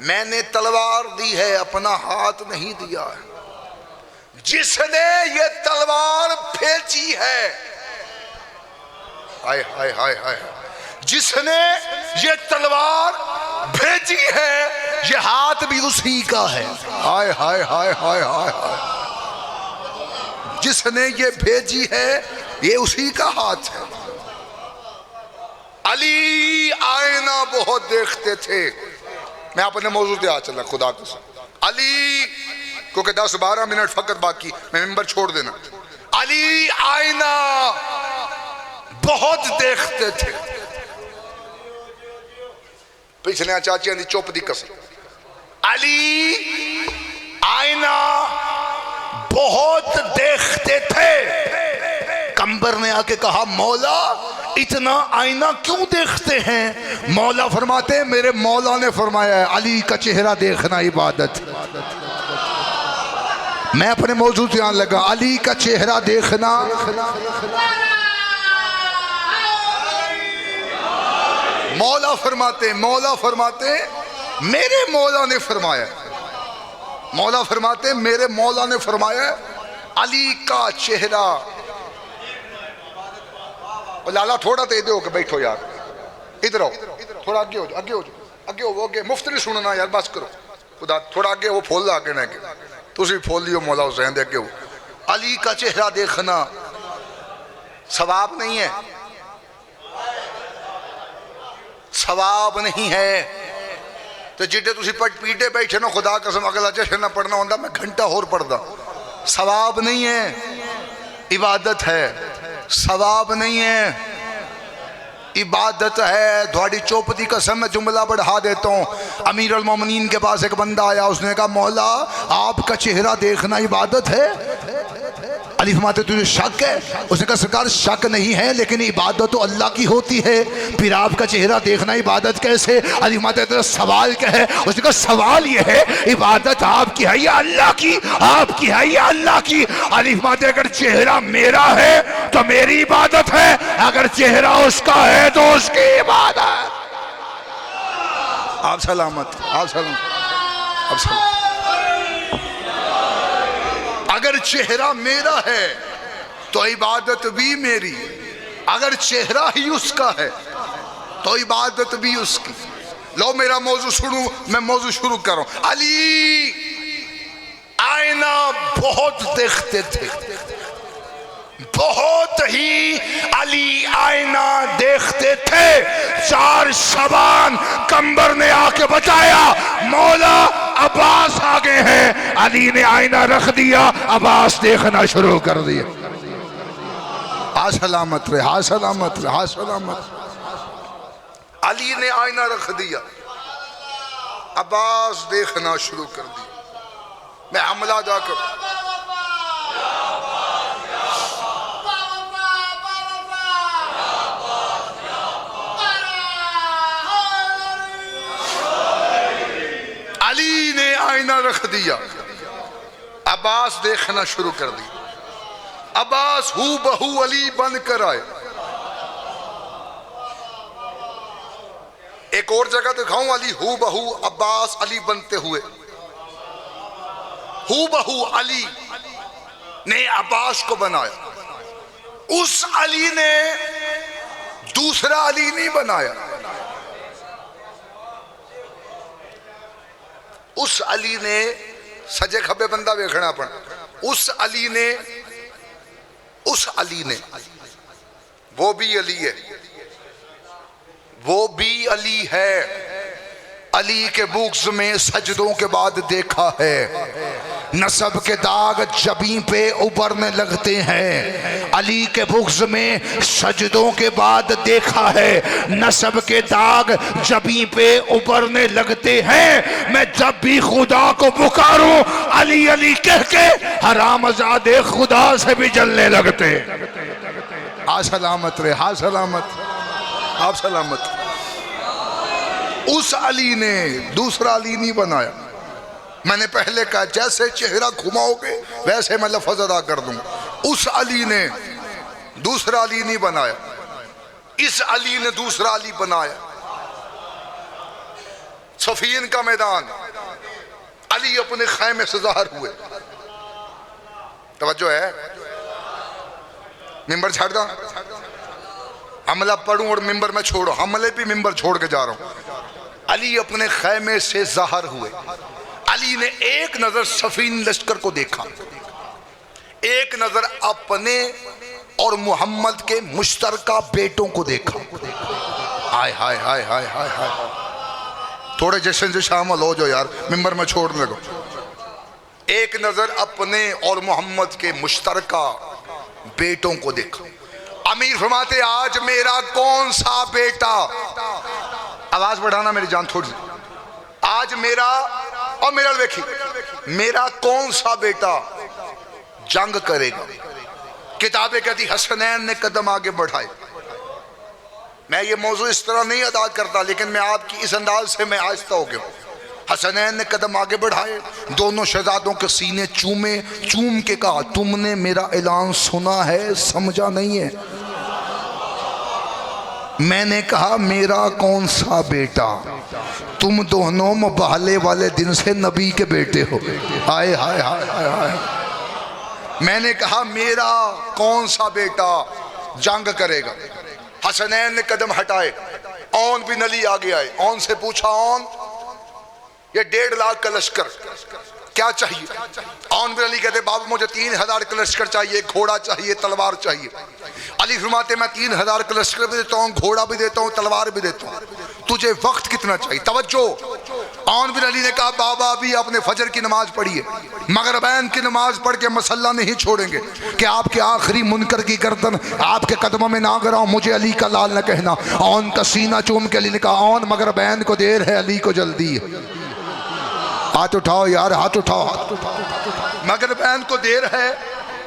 Speaker 1: मैंने तलवार दी है अपना हाथ नहीं दिया है। जिसने ये तलवार फेंची है, हाय हाय हाय हाय, जिसने ये तलवार भेजी है ये हाथ भी उसी का है। हाय हाय हाय हाय हाय हाय, जिसने ये भेजी है ये उसी का हाथ है। अली आईना बहुत देखते थे। मैं अपने मौजूद पे आ चला खुदा को। अली क्योंकि 10-12 मिनट फकत बाकी, मैं मेंबर छोड़ देना। अली आईना बहुत देखते थे। पिछले चाचियां दी चुप दी कसम। अली आईना बहुत देखते थे। कंबर ने आके कहा मौला इतना आईना क्यों देखते हैं? मौला फरमाते हैं मेरे मौला ने फरमाया है अली का चेहरा देखना इबादत। मैं अपने मौजू से आने लगा। अली का चेहरा देखना, मौला फरमाते मेरे मौला ने फरमाया, मौला फरमाते मेरे मौला ने फरमाया अली का चेहरा। लाला थोड़ा तो इधर होके बैठो यार, इधर आओ, थोड़ा आगे हो जाओ, आगे मुफ्त नहीं सुनना यार, बस करो खुदा, थोड़ा आगे हो, फुल आगे ना तुम फुल लियो मौला हुसैन दे अगे हो। अली का चेहरा देखना सवाब नहीं है, सवाब नहीं है। तो जिडे तुम पीटे बैठे ना, खुदा कसम अगला जश्न ना पढ़ना होता मैं घंटा होर पढ़दा। सवाब नहीं है, इबादत है। सवाब नहीं है, इबादत है। थोड़ी चुप की कसम मैं जुमला बढ़ा देता हूँ। अमीर अल मोमिनीन के पास एक बंदा आया, उसने कहा मौला आपका चेहरा देखना इबादत है? अली फरमाते तुझे शक है? उसने कहा सरकार शक नहीं है, लेकिन इबादत तो अल्लाह की होती है, फिर आपका चेहरा देखना इबादत कैसे? अली फरमाते तेरा सवाल क्या है? उसने कहा सवाल ये है इबादत आपकी है या अल्लाह की? आपकी है या अल्लाह की? अली फरमाते अगर चेहरा मेरा है तो मेरी इबादत है, अगर चेहरा उसका है तो उसकी इबादत। आप सलामत, आप सलामत, आप सलामत। अगर चेहरा मेरा है तो इबादत भी मेरी, अगर चेहरा ही उसका है तो इबादत भी उसकी। लो मेरा मौजू सुनो, मैं मौजू शुरू करूं। अली आईना बहुत देखते थे, बहुत ही अली आईना देखते थे। 4 शबान कंबर ने आके बताया मौला अब्बास आ गए हैं। अली ने आईना रख दिया, अब्बास देखना शुरू कर दिया। हा सलामत रहे, हा सलामत रहे, हा सलामत। अली ने आईना रख दिया, अब्बास देखना शुरू कर दिया। मैं हमला जाकर अली ने आईना रख दिया, अब्बास देखना शुरू कर दिया। अब्बास हू बहू अली बनकर आए। एक और जगह दिखाऊं, अली हू बहू अब्बास अली बनते हुए। हू बहू अली ने अब्बास को बनाया। उस अली ने दूसरा अली नहीं बनाया, उस अली ने सजे खबे बंदा वेखना अपन। उस अली ने वो भी अली है, वो भी अली है। अली के बुग़्ज़ में सजदों के बाद देखा है, नसब के दाग जबीं पे उभरने लगते हैं। अली के बुग़्ज़ में सजदों के बाद देखा है, नसब के दाग जबीं पे उभरने लगते हैं। मैं जब भी खुदा को पुकारूं अली अली कह के हरामज़ादे खुदा से भी जलने लगते। आ सलामत रहे, हा सलामत, आप सलामत। उस अली ने दूसरा अली नहीं बनाया। मैंने पहले कहा जैसे चेहरा घुमाओगे वैसे मैं लफ्ज़ अदा कर दूंगा। उस अली ने दूसरा अली नहीं बनाया, इस अली ने दूसरा अली बनाया। सफीन का मैदान, अली अपने खैमे से ज़ाहिर हुए। तवज्जो है, मिंबर छाड़ दो, हमला पढ़ूं और मिंबर में छोड़ो, हमले भी मिंबर छोड़ के जा रहा हूं। अली अपने खैमे से ज़ाहिर हुए। अली ने एक नजर सफीन लश्कर को देखा, एक नजर अपने और मोहम्मद के मुश्तरका बेटों को देखा। हाय हाय हाय हाय हाय हाय, थोड़े जश्न से शामिल हो जाओ यार, मिंबर में छोड़ने लगो। एक नजर अपने और मोहम्मद के मुश्तरका बेटों को देखा। अमीर फरमाते आज मेरा कौन सा बेटा, आवाज बढ़ाना मेरी जान थोड़ी, आज मेरा और मेरा देखी, मेरा कौन सा बेटा जंग करेगा। किताबें कहती हसनैन ने कदम आगे बढ़ाए। मैं ये मौजू इस तरह नहीं अदा करता, लेकिन मैं आपकी इस अंदाज से मैं आहिस्ता हो गया। हसनैन ने कदम आगे बढ़ाए, दोनों शहजादों के सीने चूमे, चूम के कहा तुमने मेरा ऐलान सुना है, समझा नहीं है? मैंने कहा मेरा कौन सा बेटा, तुम दोनों मुबाहले वाले दिन से नबी के बेटे हो। हाय हाय हाय हाय हाय। मैंने कहा मेरा कौन सा बेटा जंग करेगा। हसनैन ने कदम हटाए, औन बिन अली आगे आए। औन से पूछा, औन ये 1.5 लाख का लश्कर क्या चाहिए? औन बिन अली कहते बाबू मुझे 3000 का लश्कर चाहिए, घोड़ा चाहिए, तलवार चाहिए। अली फरमाते मैं 3000 का लश्कर भी देता हूँ, घोड़ा भी देता हूँ, तलवार भी देता हूँ, तुझे वक्त कितना चाहिए? तवज्जो। औन बिन अली ने कहा बाबा अभी आपने फजर की नमाज पढ़ी है, मगरिबैन की नमाज पढ़ के मसल्ला नहीं छोड़ेंगे कि आपके आखिरी मुनकर की गर्दन आपके कदमों में ना गिराऊं, मुझे अली का लाल न कहना। औन का सीना चूम के अली ने कहा औन मगरिबैन को देर है, अली को जल्दी है। हाथ उठाओ यार, हाथ उठाओ, हाथ उठाओ। मगरिबैन को देर है,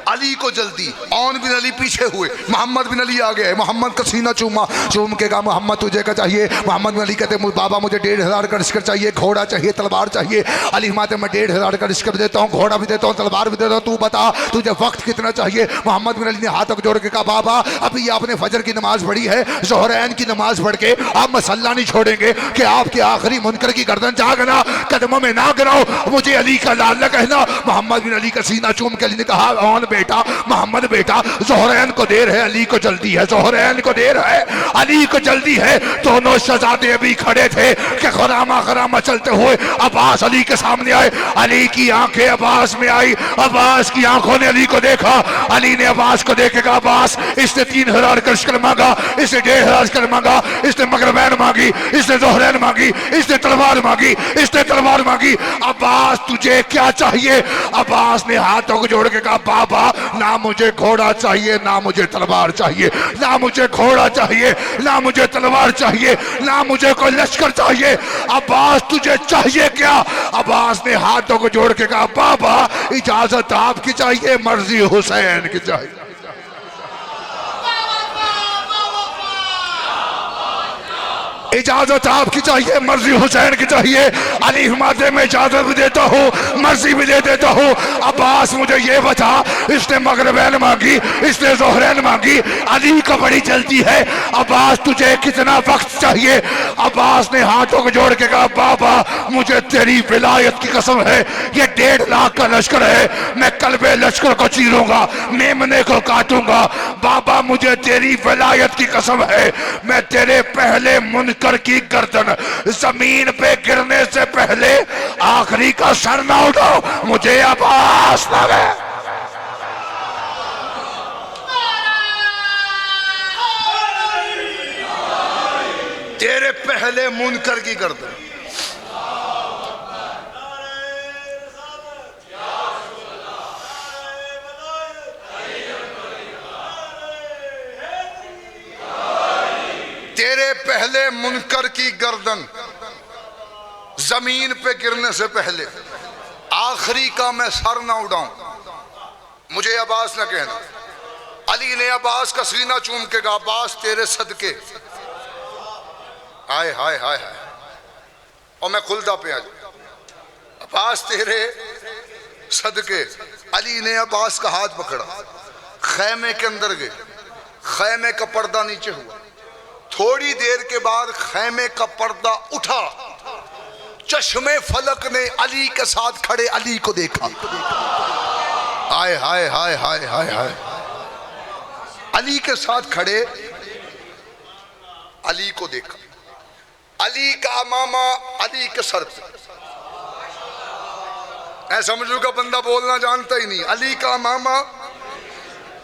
Speaker 1: अली को जल्दी। औन बिन अली पीछे हुए, मोहम्मद बिन अली आ गए। मोहम्मद का सीना चूमा, चूम के कहा मोहम्मद तुझे क्या चाहिए? मोहम्मद बिन अली कहते बाबा मुझे 1500 का लश्कर चाहिए, घोड़ा चाहिए, तलवार चाहिए। अली माते मैं 1500 का लश्कर देता हूँ, घोड़ा भी देता हूँ, तलवार भी देता हूँ, तू बता तुझे वक्त कितना चाहिए? मोहम्मद बिन अली ने हाथों को जोड़ के कहा बाबा अभी आपने फजर की नमाज पढ़ी है, ज़ोहरैन की नमाज पढ़ के आप मसल्ला नहीं छोड़ेंगे कि आपके आखिरी मुनकर की गर्दन जागना, कदमों में ना गिराओ, मुझे अली का लाल न कहना। मोहम्मद बिन अली का सीना चूम के अली ने कहा औन बेटा, मोहम्मद बेटा, ज़ोहरैन को देर है, अली को जल्दी है, ज़ोहरैन को देर है, अली को जल्दी है। दोनों शहजादे अभी खड़े थे कि खरामा खरामा चलते हुए अब्बास अली के सामने आए। अली की आंखें अब्बास में आई, अब्बास की आंखों ने अली को देखा। अली ने अब्बास को देख के कहा अब्बास इसने 3000 का लश्कर मांगा, इसने 1500 लश्कर मांगा, इसने मगरिबैन मांगी, इसने ज़ोहरैन मांगी, इसने तलवार मांगी, इसने तलवार मांगी। अब्बास तुझे क्या चाहिए? अब्बास ने हाथों को जोड़ के कहा बाबा ना मुझे घोड़ा चाहिए, ना मुझे तलवार चाहिए, ना मुझे घोड़ा चाहिए, ना मुझे तलवार चाहिए, ना मुझे कोई लश्कर चाहिए। अब्बास तुझे चाहिए क्या? अब्बास ने हाथों को जोड़ के कहा बाबा इजाजत आपकी चाहिए, मर्जी हुसैन की चाहिए। इजाजत आपकी चाहिए, मर्जी हुसैन की चाहिए। अली फरमाते मैं इजाजत भी देता हूँ, मर्जी भी दे देता हूँ। अब्बास मुझे ये बता इसने मगरिबैन मांगी, इसने ज़ोहरैन मांगी, अली को बड़ी जल्दी है, अब्बास तुझे कितना वक्त चाहिए? अब्बास ने हाथों को जोड़ के कहा बाबा मुझे तेरी विलायत की कसम है, ये 1.5 लाख का लश्कर है, मैं कल्बे लश्कर को चीरूंगा, मेमने को काटूंगा। बाबा मुझे तेरी विलायत की कसम है, मैं तेरे पहले मुनकर की गर्दन जमीन पे गिरने से पहले आखिरी का सर ना उठाओ, मुझे अब्बास लगे। तेरे पहले मुनकर की गर्दन। तेरे पहले मुनकर की गर्दन जमीन पे गिरने से पहले आखिरी का मैं सर ना उड़ाऊं, मुझे अब्बास ना कहना। अली ने अब्बास का सीना चूम के कहा अब्बास तेरे सदके, हाय हाय हाय हाय, और मैं खुलदा पे आ जाऊं, अब्बास तेरे सदके। अली ने अब्बास का हाथ पकड़ा, खैमे के अंदर गए, खैमे का पर्दा नीचे हुआ। थोड़ी देर के बाद खैमे का पर्दा उठा, चश्मे फलक ने अली के साथ खड़े अली को देखा। हाय हाय हाय हाय हाय हाय, अली के साथ खड़े अली को देखा। अली का मामा अली के सर पे, मैं समझू का बंदा बोलना जानता ही नहीं। अली का मामा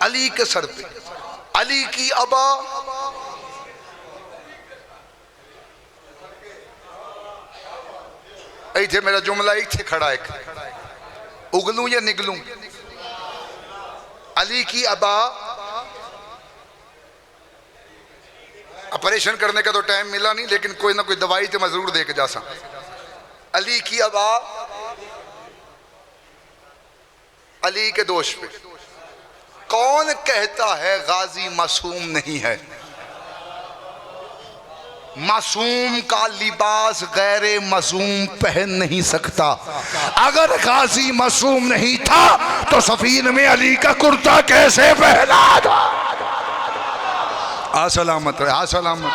Speaker 1: अली के सर पे, अली की अबा इथे मेरा जुमला इथे खड़ा है, उगलूं या निगलूं? अली की अबा, ऑपरेशन करने का तो टाइम मिला नहीं, लेकिन कोई ना कोई दवाई तो मैं जरूर दे के जा सकता। अली की अबा अली के दोष पे। कौन कहता है गाजी मासूम नहीं है? मासूम का लिबास गैर मासूम पहन नहीं सकता। अगर गाजी मासूम नहीं था तो सफीन में अली का कुर्ता कैसे पहना था? आ सलामत है, आ सलामत।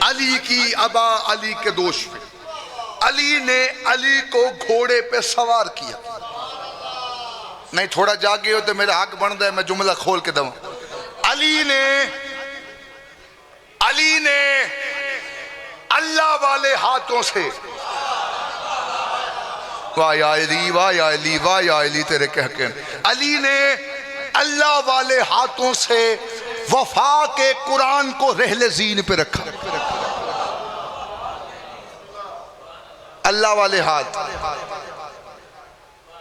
Speaker 1: अली की अबा, अली के दोष पे अली ने अली को घोड़े पे सवार किया। नहीं थोड़ा जागे हो तो मेरा हक बनता है मैं जुमला खोल के दूं। अली ने अल्लाह वाले हाथों से, वाह या अली, वाह या अली, वाह या अली तेरे कह के, अली ने अल्लाह वाले हाथों से वफा के कुरान को रहले जीन पे रखा। अल्लाह वाले हाथ।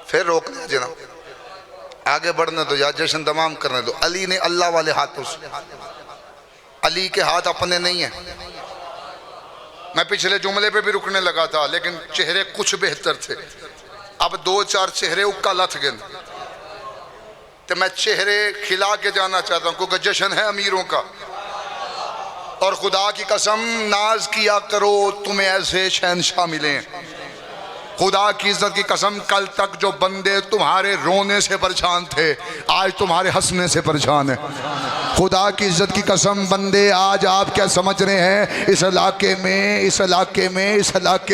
Speaker 1: फिर रोकने जनाब, आगे बढ़ने दो या जश्न तमाम करने दो। अली ने अल्लाह वाले हाथों से, अली के हाथ अपने नहीं है। मैं पिछले जुमले पे भी रुकने लगा था लेकिन चेहरे कुछ बेहतर थे। अब दो चार चेहरे उक्का लथ गए तो मैं चेहरे खिला के जाना चाहता हूं क्योंकि जश्न है अमीरों का। और खुदा की कसम नाज किया करो तुम्हें ऐसे शहनशाह मिले। खुदा की इज्जत की कसम कल तक जो बंदे तुम्हारे रोने से परेशान थे आज तुम्हारे हंसने से परेशान है। खुदा की इज्जत की कसम बंदे आज आप क्या समझ रहे हैं इस इलाके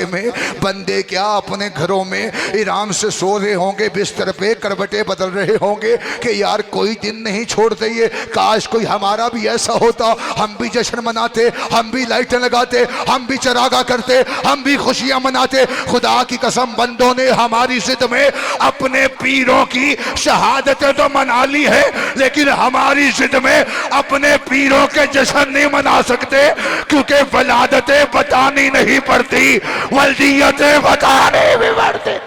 Speaker 1: में बंदे क्या अपने घरों में आराम से सो रहे होंगे, बिस्तर पे करवटें बदल रहे होंगे कि यार कोई दिन नहीं छोड़ते ये, काश कोई हमारा भी ऐसा होता, हम भी जश्न मनाते, हम भी लाइटें लगाते, हम भी चरागा करते, हम भी खुशियां मनाते। खुदा की कसम बंदों ने हमारी जिद में अपने पीरों की शहादतें तो मना ली है लेकिन हमारी जिद में अपने पीरों के जश्न नहीं मना सकते क्योंकि वलादतें बतानी नहीं पड़ती, वल्दियतें बताने भी पड़ती।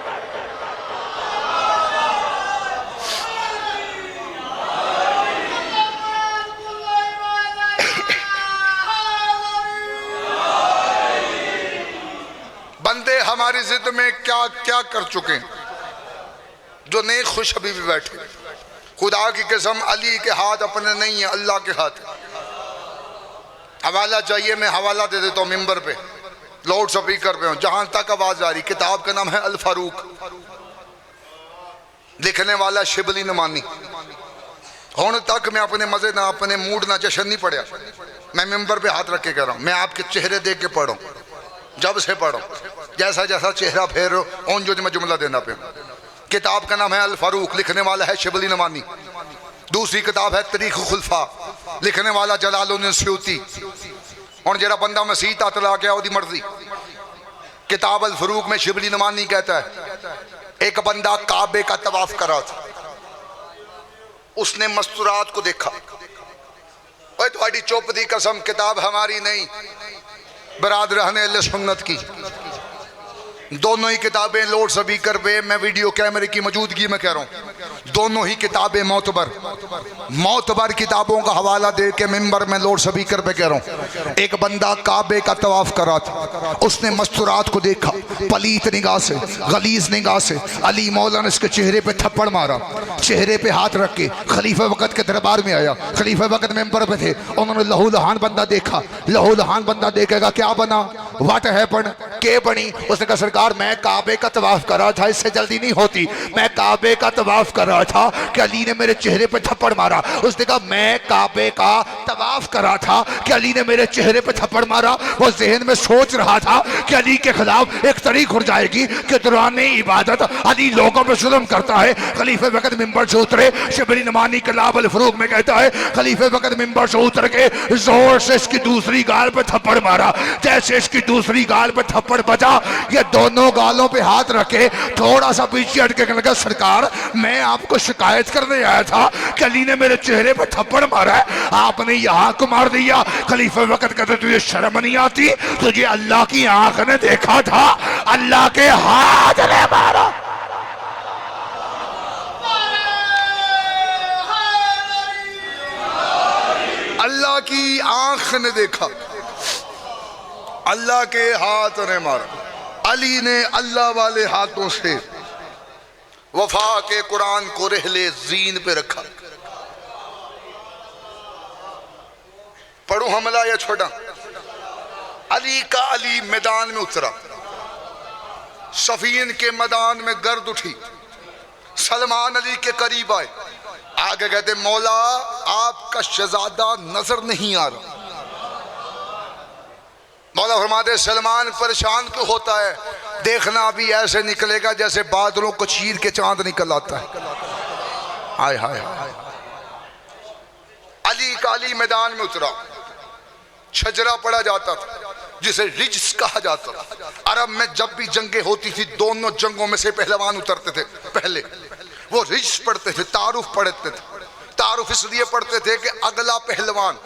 Speaker 1: बंदे हमारी जिद में क्या क्या कर चुके जो नहीं खुश अभी भी बैठे। खुदा की कसम अली के हाथ अपने नहीं है, अल्लाह के हाथ। हवाला चाहिए मैं हवाला दे देता हूँ मिंबर पे, लाउड स्पीकर पे हूँ, जहां तक आवाज आ रही। किताब का नाम है अल फारूक, लिखने वाला शिबली नमानी। हुण तक मैं अपने मजे ना अपने मूड ना जश्न नहीं पढ़िया। मैं मिंबर पे हाथ रख के कह रहा हूँ, मैं आपके चेहरे देख के पढ़ूं, जब से पढ़ो जैसा जैसा चेहरा फेर उन जो मैं जुमला देना पे। किताब का नाम है अल फारूक, लिखने वाला है शिबली नमानी। दूसरी किताब है तरीख खुलफा, लिखने वाला जलालुद्दीन सयूती। और जरा बंदा मसीह तला गया ओदी मर्जी। किताब अल फरूक में शिबली नमानी कहता है एक बंदा काबे का तवाफ कर रहा था, उसने मस्तूरात को देखा। ओए तुम्हारी चुप दी कसम, किताब हमारी नहीं बरादरान अहले सुन्नत की। दोनों ही किताबें लोड स्पीकर पे, मैं वीडियो कैमरे की मौजूदगी में कह रहा हूँ, दोनों ही किताबें मोतबर किताबों का हवाला दे के मिंबर में लोड स्पीकर पे कह रहा हूँ। एक बंदा काबे का तवाफ कर रहा था, उसने मस्तूरात को देखा, पलीत निगाह से, गलीज निगाह से। अली मौला ने इसके चेहरे पे थप्पड़ मारा, चेहरे पे हाथ रख के खलीफा वक़्त के दरबार में आया। खलीफा वक़्त मिंबर पे थे, उन्होंने लहू लहान बंदा देखा। लहू लहान बंदा देखेगा क्या बना, व्हाट हैपेंड, के बनी। उसने कहा सरकार मैं काबे का तवाफ कर रहा था, इससे जल्दी नहीं होती, मैं काबे का तवाफ कर रहा था कि अली ने मेरे चेहरे पे थप्पड़ मारा। उसने कहा मैं काबे का तवाफ कर रहा था कि अली ने मेरे चेहरे पे थप्पड़ मारा। वो ज़हन में सोच रहा था कि अली के खिलाफ एक तरीक उड़ जाएगी कि दौरान इबादत अली लोगों पे जुल्म करता है। खलीफे वक़्त मिंबर से उतरे, शिबली नमानी किताब अल फरूक में कहता है खलीफे वक़्त मिंबर से उतर के जोर से इसकी दूसरी गाल पे थप्पड़ मारा। जैसे इसकी दूसरी गाल पे थप्पड़ बजा, ये दोनों गालों पे हाथ रखे थोड़ा सा पीछे हटके कहने लगा सरकार मैं आपको शिकायत करने आया था कि अली ने मेरे चेहरे पे थप्पड़ मारा है, आपने यहाँ को मार दिया। खलीफा वक़्त कहते तुझे शर्म नहीं आती, तुझे अल्लाह की आंख ने देखा था, अल्लाह के हाथ ने मारा। अल्लाह की आंख ने देखा, अल्लाह के हाथ ने मारा। अली ने अल्लाह वाले हाथों से वफा के कुरान को रहले जीन पे रखा। पढ़ू हमला या छोड़ा? अली का अली मैदान में उतरा, सफीन के मैदान में गर्द उठी, सलमान अली के करीब आए, आगे कहते मौला आपका शहजादा नजर नहीं आ रहा। मौला फरमाते सलमान परेशान क्यों होता है? देखना अभी ऐसे निकलेगा जैसे बादलों को चीर के चांद निकल आता है। हाय हाय हाय। अली का अली मैदान में उतरा, छजरा पड़ा जाता था जिसे रिज्स कहा जाता था। अरब में जब भी जंगें होती थी, दोनों जंगों में से पहलवान उतरते थे, पहले वो रिज्स पढ़ते थे, तारुफ पढ़ते थे। तारुफ इसलिए पढ़ते थे कि अगला पहलवान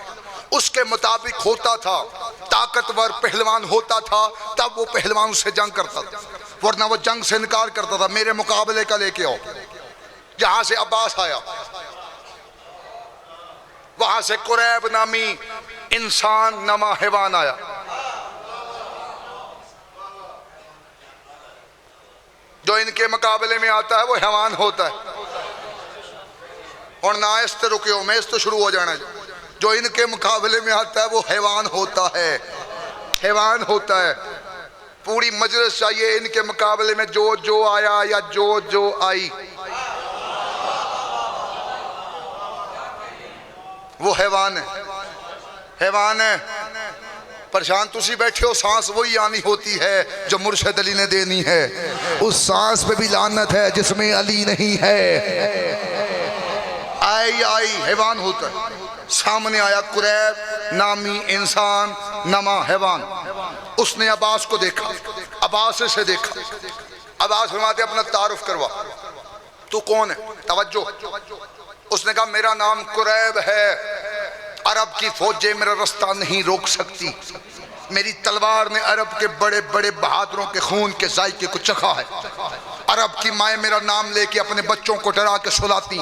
Speaker 1: उसके मुताबिक होता था, ताकतवर पहलवान होता था तब वो पहलवान उससे जंग करता था, वरना वो जंग से इनकार करता था। मेरे मुकाबले का लेके आओ। जहां से अब्बास आया वहां से कुरैब नामी इंसान नमा हैवान आया। जो इनके मुकाबले में आता है वो हैवान होता है। और नाइस तो रुके हो, मैच तो शुरू हो जाना है। जो इनके मुकाबले में आता है वो हैवान होता है, हैवान होता है। पूरी मजलिस चाहिए इनके मुकाबले में जो जो आया या जो जो आई वो हैवान है, हैवान है। परेशान तुसी बैठे हो, सांस वही आनी होती है जो मुर्शद अली ने देनी है। उस सांस पे भी लानत है जिसमें अली नहीं है। आई आई हैवान होता है। सामने आया कुरैब नामी इंसान नमा हैवान। उसने अब्बास को देखा, अब्बास से देखा। अब्बास फरमाते अपना तारुफ करवा, तू कौन है? तवज्जो। उसने कहा मेरा नाम कुरैब है, अरब की फौजें मेरा रास्ता नहीं रोक सकती। मेरी तलवार ने अरब के बड़े बड़े बहादुरों के खून के जायके को चखा है। अरब की माए मेरा नाम लेके अपने बच्चों को डरा के सुलाती।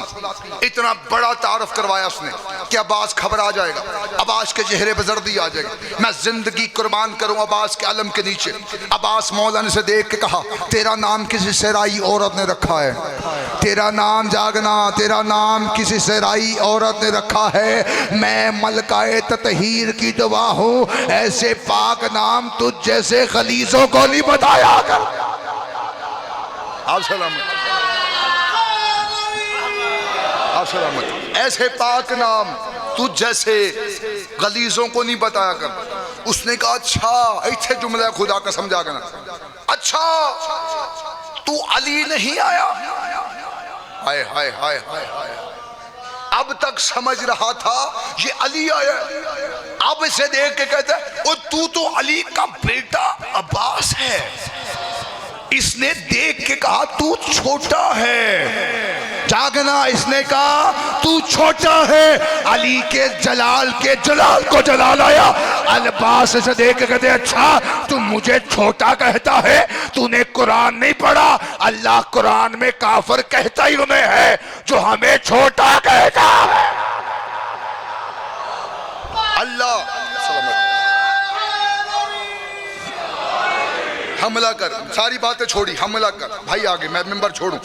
Speaker 1: इतना बड़ा तारुफ करवाया उसने कि अब्बास घबरा जाएगा, अब्बास के चेहरे पर जर्दी आ जाएगी। मैं जिंदगी कुर्बान करूं अब्बास के अलम के नीचे। अब्बास मौलाना से देख के कहा तेरा नाम किसी सहराई औरत ने रखा है, तेरा नाम जागना, तेरा नाम किसी सहराई औरत ने रखा है। मैं मलकाए ततहीर की दुआ हूं, ऐसे पाक नाम तुझ जैसे खलीसों को नहीं बताया कर। आप सलामत, आप सलामत। ऐसे पाक नाम तुझ जैसे गलीजों को नहीं बताया कर। उसने कहा अच्छा, ऐसे जुमला खुदा का समझा करना। अच्छा तू अली नहीं आया? हाय हाय हाय हाय हाय। अब तक समझ रहा था ये अली आया, अब इसे देख के कहता है तू तो अली का बेटा अब्बास है। इसने देख के कहा तू छोटा है। जागना, इसने कहा तू छोटा है। अली के जलाल को जलाल आया। अब्बास से देख के कहते अच्छा तू मुझे छोटा कहता है, तूने कुरान नहीं पढ़ा? अल्लाह कुरान में काफिर कहता ही उन्हें है जो हमें छोटा कहता है। अल्लाह हमला कर, सारी बातें छोड़ी, हमला कर भाई, आगे मैं मिंबर छोड़ू,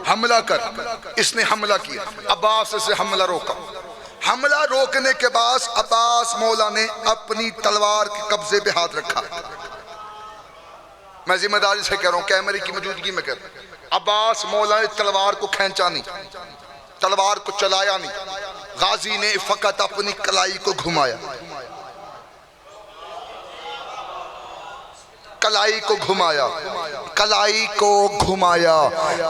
Speaker 1: हमला कर। इसने हमला किया, अब्बास से हमला रोका। हमला रोकने के बाद अब्बास मौला ने अपनी तलवार के कब्जे पे हाथ रखा। मैं जिम्मेदारी से कह रहा हूं, कैमरे की मौजूदगी में कह रहा हूं। अब्बास मौला ने तलवार को खींचा नहीं, तलवार को चलाया नहीं। गाजी ने फकत अपनी कलाई को घुमाया, कलाई को घुमाया, कलाई को घुमाया।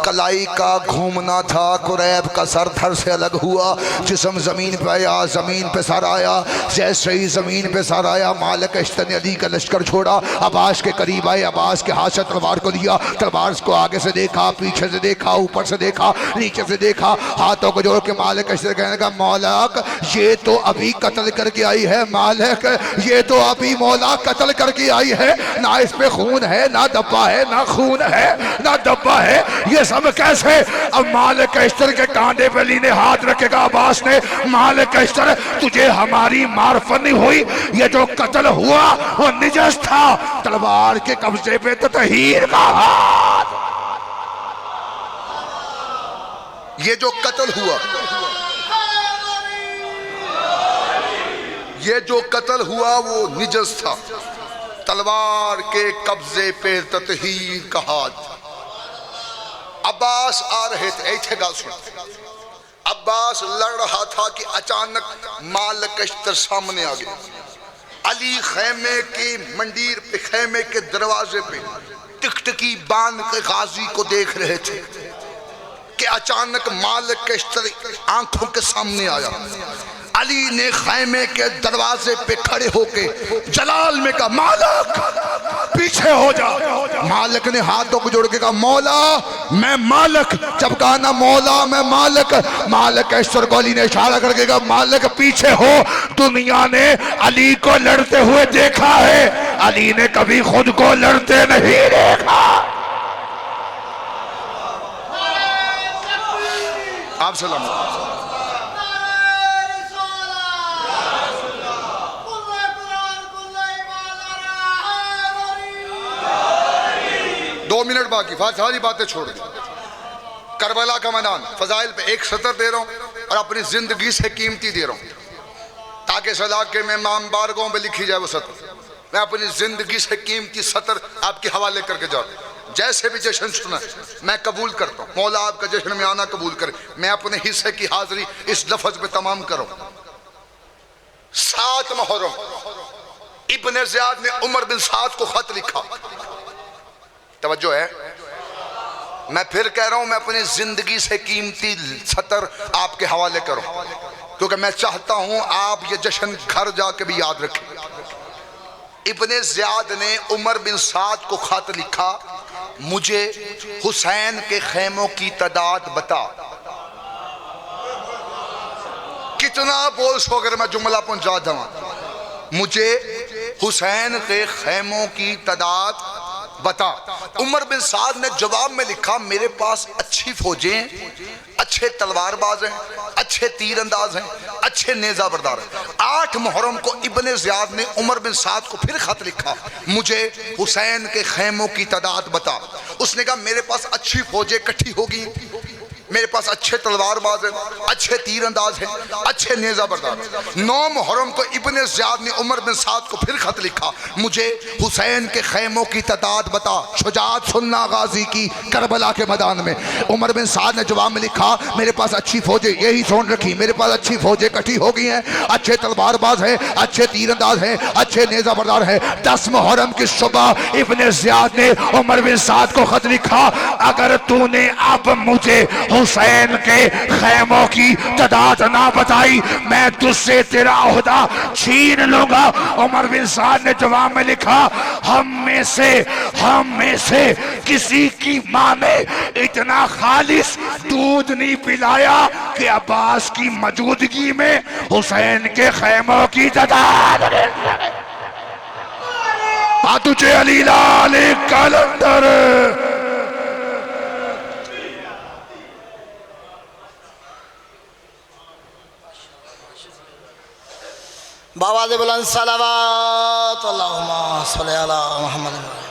Speaker 1: कलाई का घूमना था। कुरैब का सर धर से अलग हुआ, जिस्म जमीन पे आया, जमीन पे सर आया। जैसे ही जमीन पे सर आया, मालिक अश्तर ने अली का लश्कर छोड़ा, अब्बास के करीब आए, अब्बास के हाथ से तलवार को लिया। तलवार को आगे से देखा, पीछे से देखा, ऊपर से देखा, नीचे से देखा। हाथों को जोड़ के मालिक अश्तर कहने का मौलाक ये तो अभी कत्ल करके आई है, मालिक ये तो अभी मौला कत्ल करके आई है। ना इस पे खून है, ना दब्बा है, ना खून है, ना दब्बा है, ये सब कैसे? अब मालिक अश्तर के कांधे पे अली ने हाथ रखेगा। अब्बास ने, मालिक अश्तर तुझे हमारी मार्फत नहीं हुई, ये जो कत्ल हुआ वो निजस था। तलवार के कब्जे पे तो तहीर का हाथ, ये जो कत्ल हुआ
Speaker 2: ये जो कत्ल हुआ वो निजस था, तलवार के कब्जे पे ततहीर का हाथ। अब्बास आ रहे थे, ऐसे गल सुन, अब्बास लड़ रहा था कि अचानक मालिक अश्तर सामने आ गया। अली खैमे की मंदिर पे, खैमे के दरवाजे पे टिकटिकी बांध के गाजी को देख रहे थे कि अचानक मालिक अश्तर आंखों के सामने आया। अली ने खैमे के दरवाजे पे खड़े होके जलाल में कहा, मालिक पीछे हो जा। मालिक ने हाथों को जोड़ के कहा, मौला मैं मालिक। जब कहा ना मौला मैं मालिक, मालिक अश्तर को अली ने इशारा करके कहा, मालिक पीछे हो। दुनिया ने अली को लड़ते हुए देखा है, अली ने कभी खुद को लड़ते नहीं देखा। आप सलाम। 2 मिनट बाकी, सारी बातें छोड़ दी। करबला का मैदान फजाइल पे एक सतर दे रहा हूँ और अपनी जिंदगी से कीमती दे रहा हूँ ताकि इस इलाके में इमाम बारगों में लिखी जाए वो सतर। मैं अपनी जिंदगी से कीमती सतर आपके हवाले करके जा रहा हूँ। जैसे भी जश्न सुना मैं कबूल करता हूँ, मौला आपका जश्न में आना कबूल करे। मैं अपने हिस्से की हाजिरी इस लफ्ज में तमाम करूँ। 7 मुहर्रम इब्ने ज़ियाद ने उमर बिन साद को खत लिखा। तवज्जो है, मैं फिर कह रहा हूं, मैं अपनी जिंदगी से कीमती सतर आपके हवाले करूं क्योंकि मैं चाहता हूं आप ये जश्न घर जाके भी याद रखें। इब्ने ज़ियाद ने उमर बिन साद को खत लिखा, मुझे हुसैन के खेमों की तादाद बता। कितना बोल सो अगर मैं जुमला पहुंचा दूं, मुझे हुसैन के खेमों की तादाद बता। उमर बिन साद ने जवाब में लिखा, मेरे पास अच्छी फौजें, अच्छे तलवारबाज हैं, अच्छे तीरंदाज हैं, अच्छे नेजा बरदार हैं। 8 मुहर्रम को इब्ने ज़ियाद ने उमर बिन साद को फिर खत लिखा, मुझे हुसैन के खेमों की तादाद बता। उसने कहा मेरे पास अच्छी फौजें इकट्ठी होगी, मेरे पास अच्छे तलवारबाज हैं, अच्छे तीरंदाज हैं, अच्छे नेजा बरदार। 9 मुहर्रम को इब्ने ज़ियाद ने उमर बिन साद को फिर खत लिखा, मुझे हुसैन के खेमों की तादाद बता। शुजाअत सुन्ना गाजी की करबला के मैदान में। उमर बिन साद ने जवाब में लिखा, मेरे पास अच्छी फौजें, यही सुन रखी, मेरे पास अच्छी फौजें इकट्ठी हो गई हैं, अच्छे तलवारबाज हैं, अच्छे तीरंदाज हैं, अच्छे नेजा बरदार हैं। 10 मुहर्रम की सुबह इब्ने ज़ियाद ने उमर बिन साद को खत लिखा, अगर तूने अब मुझे हुसैन के खेमों की तादाद ना बताई मैं तुझसे तेरा ओहदा छीन लूंगा। उमर बिन साद ने जवाब में लिखा, हम में से किसी की मां ने इतना खालिस दूध नहीं पिलाया कि अब्बास की मौजूदगी में हुसैन के खेमों की तादाद तुझे अली लाल कलंदर।
Speaker 3: बाबा बुलंद सलावत अल्लाहुम्मा सल्ली अला मुहम्मद।